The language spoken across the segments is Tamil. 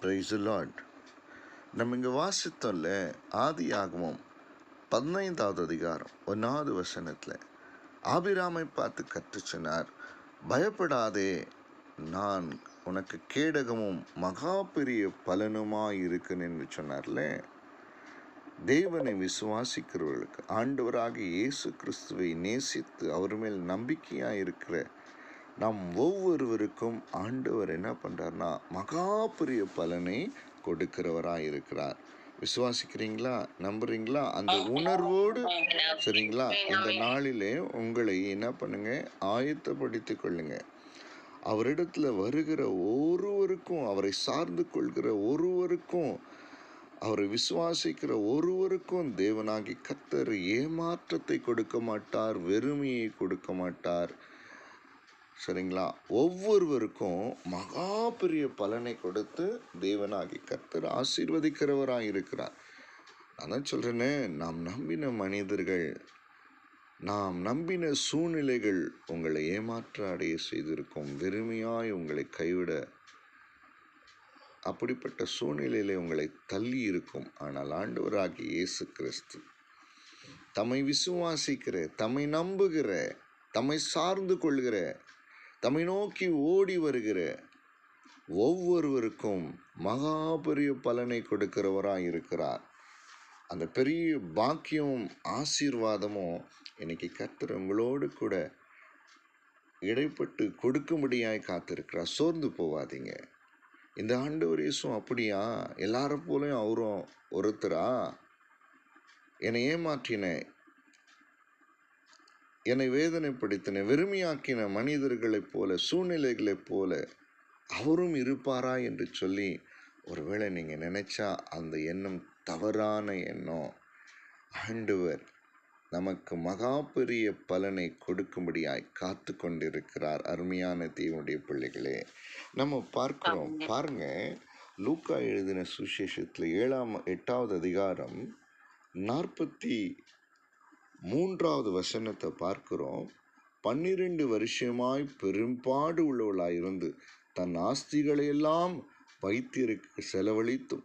Price Lord. நம்ம இங்கே வாசித்தோம்ல, ஆதியாகமம் 15வது அதிகாரம் 1வது வசனத்தில் ஆபிராமை பார்த்து கற்றுச் சொன்னார், பயப்படாதே, நான் உனக்கு கேடகமும் மகா பெரிய பலனுமாய் இருக்கேன் என்று சொன்னார்ல. தேவனை விசுவாசிக்கிறவர்களுக்கு, ஆண்டவராகிய இயேசு கிறிஸ்துவை நேசித்து அவர் மேல் நம்பிக்கையாக இருக்கிற நம் ஒவ்வொருவருக்கும் ஆண்டவர் என்ன பண்ணுறார்னா மகா பெரிய பலனை கொடுக்கிறவராக இருக்கிறார். விசுவாசிக்கிறீங்களா? நம்புறீங்களா? அந்த உணர்வோடு சரிங்களா, இந்த நாளிலே உங்களை என்ன பண்ணுங்க, ஆயத்தப்படுத்தி கொள்ளுங்க. அவரிடத்துல வருகிற ஒருவருக்கும், அவரை சார்ந்து கொள்கிற ஒருவருக்கும், அவரை விசுவாசிக்கிற ஒருவருக்கும் தேவனாகி கர்த்தர் ஏமாற்றத்தை கொடுக்க மாட்டார், வெறுமையை கொடுக்க மாட்டார். சரிங்களா, ஒவ்வொருவருக்கும் மகா பெரிய பலனை கொடுத்து தேவனாகி கர்த்தர் ஆசீர்வதிக்கிறவராக இருக்கிறார். நான் தான் சொல்கிறேனே, நாம் நம்பின மனிதர்கள், நாம் நம்பின சூழ்நிலைகள் உங்களை ஏமாற்ற அடைய செய்திருக்கும், வெறுமையாய் உங்களை கைவிட அப்படிப்பட்ட சூழ்நிலையிலே உங்களை தள்ளி இருக்கும். ஆனால் ஆண்டவராகிய இயேசு கிறிஸ்து தம்மை விசுவாசிக்கிற, தம்மை நம்புகிற, தம்மை சார்ந்து கொள்கிற, தம்மை நோக்கி ஓடி வருகிற ஒவ்வொருவருக்கும் மகா பெரிய பலனை கொடுக்கிறவராக இருக்கிறார். அந்த பெரிய பாக்கியமும் ஆசீர்வாதமும் இன்னைக்கு கர்த்தர் உங்களோடு கூட இடைப்பட்டு கொடுக்கும்படியாய் காத்திருக்கிறார். சோர்ந்து போவாதீங்க. இந்த ஆண்டவர் இயேசுவும் அப்படியா? எல்லாரும் போலையும் அவரும் ஒருத்தரா? என்னை ஏமாற்றின, என்னை வேதனைப்படுத்தின, வெறுமையாக்கின மனிதர்களைப் போல, சூழ்நிலைகளைப் போல அவரும் இருப்பாரா என்று சொல்லி ஒருவேளை நீங்கள் நினைச்சா அந்த எண்ணம் தவறான எண்ணம். ஆண்டவர் நமக்கு மகா பெரிய பலனை கொடுக்கும்படியாய் காத்து கொண்டிருக்கிறார். அருமையான தேவனுடைய பிள்ளைகளே, நம்ம பார்க்கிறோம். பாருங்க, லூக்கா எழுதின சுவிசேஷத்தில் 8வது அதிகாரம் 43வது வசனத்தை பார்க்கிறோம். 12 வருஷமாய் பெரும்பாடு உள்ளவளாயிருந்து தன் ஆஸ்திகளை எல்லாம் வைத்தியருக்கு செலவழித்தும்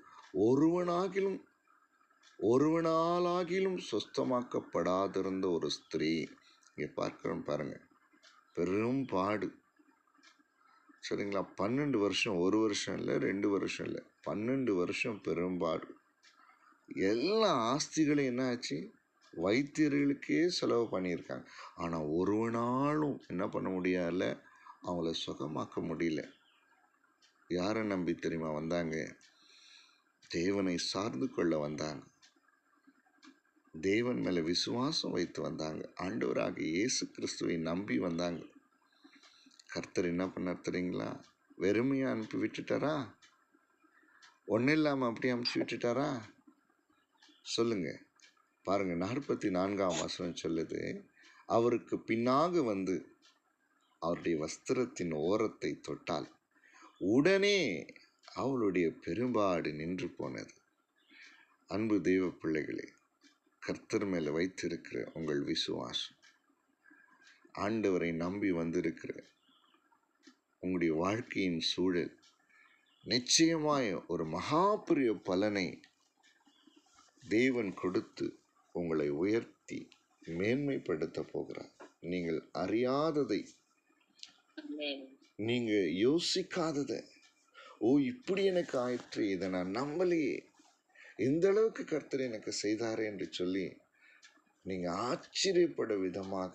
ஒருவனாலாகிலும் சொஸ்தமாக்கப்படாதிருந்த ஒரு ஸ்திரீ. இங்கே பார்க்கிறோம் பாருங்க, பெரும் பாடு. சரிங்களா, 12 வருஷம், 1 வருஷம் இல்லை, 2 வருஷம் இல்லை, 12 வருஷம் பெரும்பாடு. எல்லா ஆஸ்திகளையும் என்ன ஆச்சு, வைத்தியர்களுக்கே செலவு பண்ணியிருக்காங்க. ஆனால் ஒருவனாலும் என்ன பண்ண முடியல, அவங்கள சுகமாக்க முடியல. யாரை நம்பி தெரியுமா வந்தாங்க? தேவனை சார்ந்து கொள்ள வந்தாங்க, தேவன் மேலே விசுவாசம் வைத்து வந்தாங்க, ஆண்டவராக இயேசு கிறிஸ்துவை நம்பி வந்தாங்க. கர்த்தர் என்ன பண்ணார் தெரியுங்களா? வெறுமையாக அனுப்பி விட்டுட்டாரா? ஒன்றும் இல்லாமல் அப்படியே அனுப்பிச்சி விட்டுட்டாரா? சொல்லுங்க பாருங்க. 44ஆம் வசனம் சொல்லுது, அவருக்கு பின்னாக வந்து அவருடைய வஸ்திரத்தின் ஓரத்தை தொட்டால் உடனே அவளுடைய பெரும்பாடு நின்று போனது. அன்பு தெய்வ பிள்ளைகளே, கர்த்தர் மேலே வைத்திருக்கிற உங்கள் விசுவாசம், ஆண்டவரை நம்பி வந்திருக்கிற உங்களுடைய வாழ்க்கையின் சூழல் நிச்சயமாய் ஒரு மகா பெரிய பலனை தேவன் கொடுத்து உங்களை உயர்த்தி மேன்மைப்படுத்த போகிறார். நீங்கள் அறியாததை, நீங்க யோசிக்காததை, ஓ இப்படி எனக்கு ஆயிற்று, இதை நான் நம்பலையே, இந்த அளவுக்கு கர்த்தர் எனக்கு செய்தாரே என்று சொல்லி நீங்க ஆச்சரியப்பட விதமாக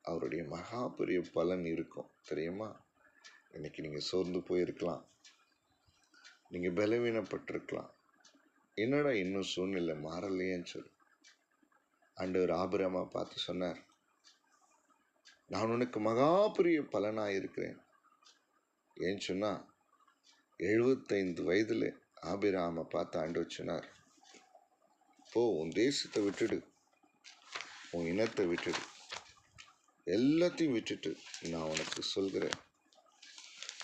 அவருடைய மகா பெரிய பலன் இருக்கும். தெரியுமா? இன்னைக்கு நீங்க சோர்ந்து போயிருக்கலாம், நீங்க பலவீனப்பட்டிருக்கலாம். என்னடா இன்னும் சூழ்நிலை மாறலையேன்னு சொல்லி ஆண்டவர் ஆபிரகாமை பார்த்து சொன்னார், நான் உனக்கு மகா பெரிய பலனாக இருக்கிறேன். ஏன்னு சொன்னா 75 வயதுல ஆபிரகாமை பார்த்து ஆண்டவர் சொன்னார், போ, உன் தேசத்தை விட்டுடு, உன் இனத்தை விட்டுடு, எல்லாத்தையும் விட்டுட்டு நான் உனக்கு சொல்கிறேன்,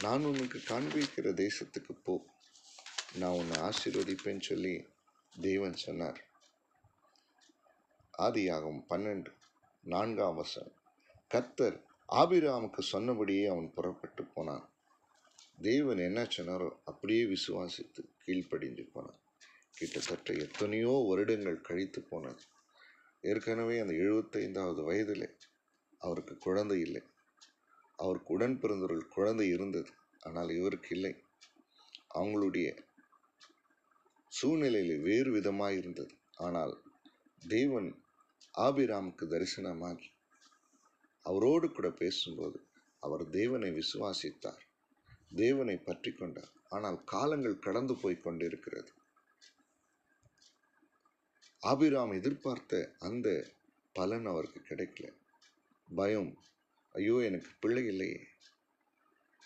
நான் உனக்கு காண்பிக்கிற தேசத்துக்கு போ, நான் உன்னை ஆசீர்வதிப்பேன்னு சொல்லி தேவன் சொன்னார். ஆதியாகமம் 12:4 கர்த்தர் ஆபிரகாமுக்கு சொன்னபடியே அவன் புறப்பட்டு போனான். தேவன் என்ன சொன்னாரோ அப்படியே விசுவாசித்து கீழ்ப்படிந்து போனார். கிட்டத்தட்ட எத்தனையோ வருடங்கள் கழித்து போனது. ஏற்கனவே அந்த 75வது வயதில் அவருக்கு குழந்தை இல்லை. அவருக்கு உடன் பிறந்தவர்கள் குழந்தை இருந்தது, ஆனால் இவருக்கு இல்லை. அவங்களுடைய சூழ்நிலையில் வேறு விதமாக இருந்தது. ஆனால் தேவன் ஆபிராமுக்கு தரிசனமாகி அவரோடு கூட பேசும்போது அவர் தேவனை விசுவாசித்தார், தேவனை பற்றி கொண்டார். ஆனால் காலங்கள் கடந்து போய் கொண்டிருக்கிறது. ஆபிராம் எதிர்பார்த்த அந்த பலன் அவருக்கு கிடைக்கல. பயம், ஐயோ எனக்கு பிள்ளை இல்லையே,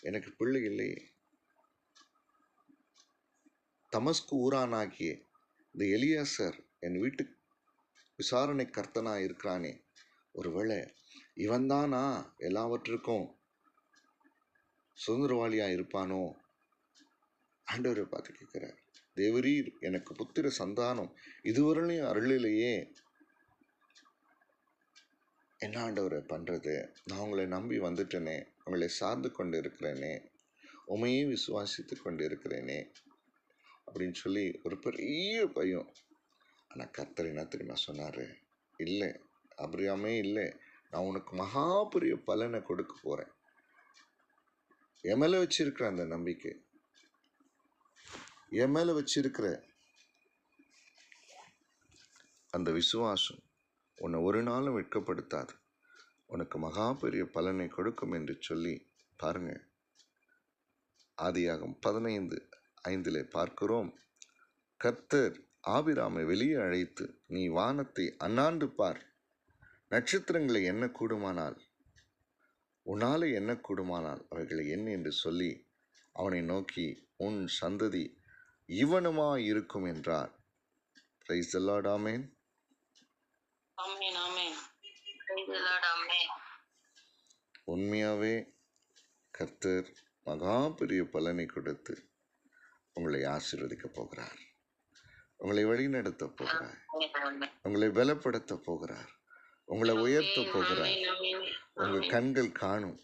எனக்கு பிள்ளை இல்லையே. தமஸ்கு ஊரானாகிய இந்த எலியாசர் என் வீட்டுக்கு விசாரணை கர்த்தனா இருக்கிறானே, ஒருவேளை இவன்தானா எல்லாவற்றுக்கும் சுதந்திரவாளியா இருப்பானோ? ஆண்டவரை பார்த்து கேட்கிறார், தேவரீர் எனக்கு புத்திர சந்தானம் இதுவரையிலையும் அருளிலேயே, என்ன ஆண்டவரை பண்றது? நான் உங்களை நம்பி வந்துட்டேனே, உங்களை சார்ந்து கொண்டு இருக்கிறேனே, உமையே விசுவாசித்து கொண்டு இருக்கிறேனே அப்படின்னு சொல்லி ஒரு பெரிய பயம். ஆனால் கர்த்தர் என்ன தெரியுமா சொன்னாரு? இல்லை அப்படியாமே இல்லை, நான் உனக்கு மகா பெரிய பலனை கொடுக்க போறேன். என் மேல வச்சிருக்கிற அந்த நம்பிக்கை, என் மேல வச்சிருக்கிற அந்த விசுவாசம் உன்னை ஒரு நாளும் வெட்கப்படுத்தாது, உனக்கு மகா பெரிய பலனை கொடுக்கும் என்று சொல்லி பாருங்க. ஆதியாகமம் 15:5 பார்க்கிறோம், கர்த்தர் ஆபிராமை வெளியே அழைத்து, நீ வானத்தை அண்ணாந்து பார், நட்சத்திரங்களை என்ன கூடுமானால், உன்னாலே என்ன கூடுமானால் அவைகளை என்ன என்று சொல்லி அவனை நோக்கி, உன் சந்ததி இவனுமா இருக்கும் என்றார். Praise the Lord. ஆமென். உண்மையாவே கர்த்தர் மகா பெரிய பலனை கொடுத்து உங்களை ஆசீர்வதிக்க போகிறார், உங்களை வழிநடத்த போகிறார், உங்களை பலப்படுத்த போகிறார், உங்களை உயர்த்த போகிறார். உங்கள் கண்கள் காணும்,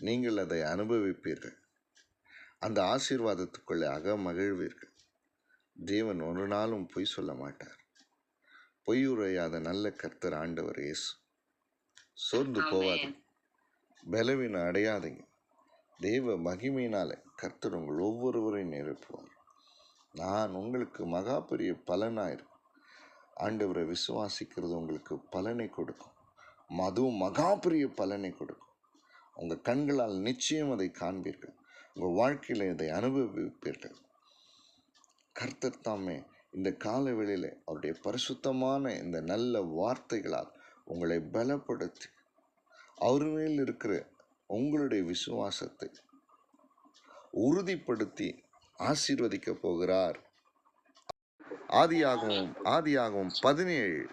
நீங்கள் அதை அனுபவிப்பீர்கள், அந்த ஆசீர்வாதத்துக்குள்ளே மகிழ்வீர்கள். தேவன் ஒரு நாளும் பொய் சொல்ல மாட்டார். பொய் உரையாத நல்ல கர்த்தர் ஆண்டவர் இயேசு. சோர்ந்து போவாதீங்க, பலவீனம் அடையாதீங்க. தேவ மகிமையினால கர்த்தர் உங்கள் ஒவ்வொருவரையும் நிரப்புவார். நான் உங்களுக்கு மகா பெரிய பலனாயிருக்கும். ஆண்டவரை விசுவாசிக்கிறது உங்களுக்கு பலனை கொடுக்கும், அதுவும் மகா பெரிய பலனை கொடுக்கும். உங்கள் கண்களால் நிச்சயம் அதை காண்பீர்கள், உங்கள் வாழ்க்கையில் இதை அனுபவிப்பீர்கள். கர்த்தர் தாமே இந்த கால வேளையில் அவருடைய பரிசுத்தமான இந்த நல்ல வார்த்தைகளால் உங்களை பலப்படுத்தி அவர் மேல் இருக்கிற உங்களுடைய விசுவாசத்தை உறுதிப்படுத்தி ஆசீர்வதிக்க போகிறார். ஆதியாகமம் 17:5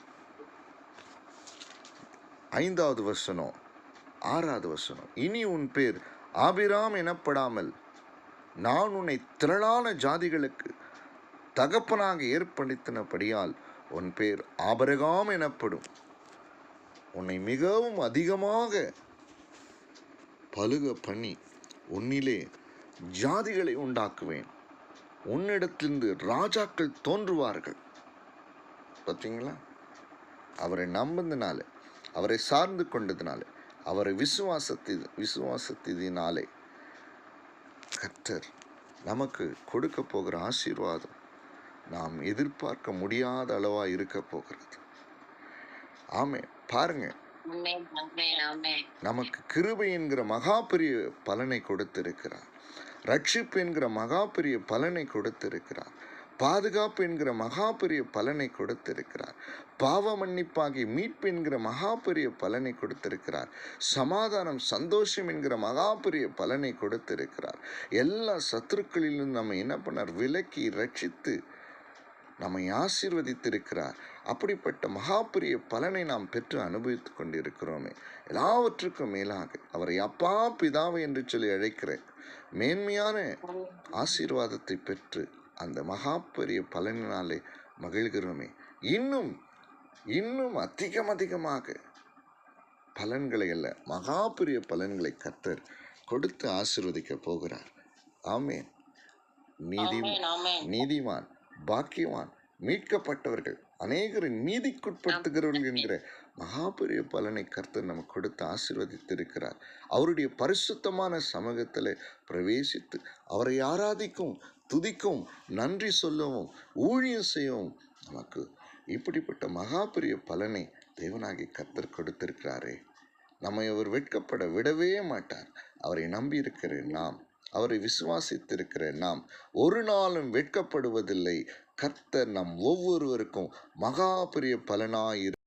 6 இனி உன் பேர் ஆபிராம் எனப்படாமல் நான் உன்னை திரளான ஜாதிகளுக்கு தகப்பனாக ஏற்படுத்தினபடியால் உன் பேர் ஆபிரகாம் எனப்படும். உன்னை மிகவும் அதிகமாக பலுக பண்ணி உன்னிலே ஜாதிகளை உண்டாக்குவேன், உன்னிடத்திலிருந்து ராஜாக்கள் தோன்றுவார்கள். பார்த்தீங்களா? அவரை நம்பினால, அவரை சார்ந்து கொண்டதுனால, அவரை விசுவாசத்தினாலே கர்த்தர் நமக்கு கொடுக்க போகிற ஆசீர்வாதம் நாம் எதிர்பார்க்க முடியாத அளவாக இருக்க போகிறது. ஆமே, பாருங்க, நமக்கு கிருபை என்கிற மகா பெரிய பலனை கொடுத்திருக்கிறார், ரட்சிப்பு என்கிற மகா பெரிய பலனை கொடுத்திருக்கிறார், பாதுகாப்பு என்கிற மகா பெரிய பலனை கொடுத்திருக்கிறார், பாவ மன்னிப்பாகி மீட்பு என்கிற மகா பெரிய பலனை கொடுத்திருக்கிறார், சமாதானம் சந்தோஷம் என்கிற மகா பெரிய பலனை கொடுத்திருக்கிறார். எல்லா சத்துருக்களிலும் நம்ம என்ன பண்ணார்? விலக்கி ரட்சித்து நம்மை ஆசீர்வதித்திருக்கிறார். அப்படிப்பட்ட மகா பெரிய பலனை நாம் பெற்று அனுபவித்து கொண்டிருக்கிறோமே. எல்லாவற்றுக்கும் மேலாக அவரை அப்பா பிதாவை என்று சொல்லி அழைக்கிற மேன்மையான ஆசீர்வாதத்தை பெற்று அந்த மகா பெரிய பலனினாலே மகிழ்கிறோமே. இன்னும் இன்னும் அதிகமாக பலன்களை அல்ல, மகா பெரிய பலன்களை கர்த்தர் கொடுத்து ஆசீர்வதிக்க போகிறார். ஆமென். நீதி ஆமென் ஆமென் நீதிமான், பாக்கியவான், மீட்கப்பட்டவர்கள், அநேகரை நீதிக்குட்படுத்துகிறவர்கள் என்கிற மகா பெரிய பலனை கர்த்தர் நமக்கு கொடுத்து ஆசீர்வதித்திருக்கிறார். அவருடைய பரிசுத்தமான சமூகத்தில் பிரவேசித்து அவரை ஆராதிக்கும், துதிக்கும், நன்றி சொல்லவும், ஊழியம் செய்யவும் நமக்கு இப்படிப்பட்ட மகா பெரிய பலனை தேவனாகிய கர்த்தர் கொடுத்திருக்கிறாரே. நம்மை அவர் வெட்கப்பட விடவே மாட்டார். அவரை நம்பி இருக்கிற நாம், அவரை விசுவாசித்திருக்கிற நாம் ஒரு நாளும் வெட்கப்படுவதில்லை. கர்த்தர் நம் ஒவ்வொருவருக்கும் மகா பெரிய பலனாய்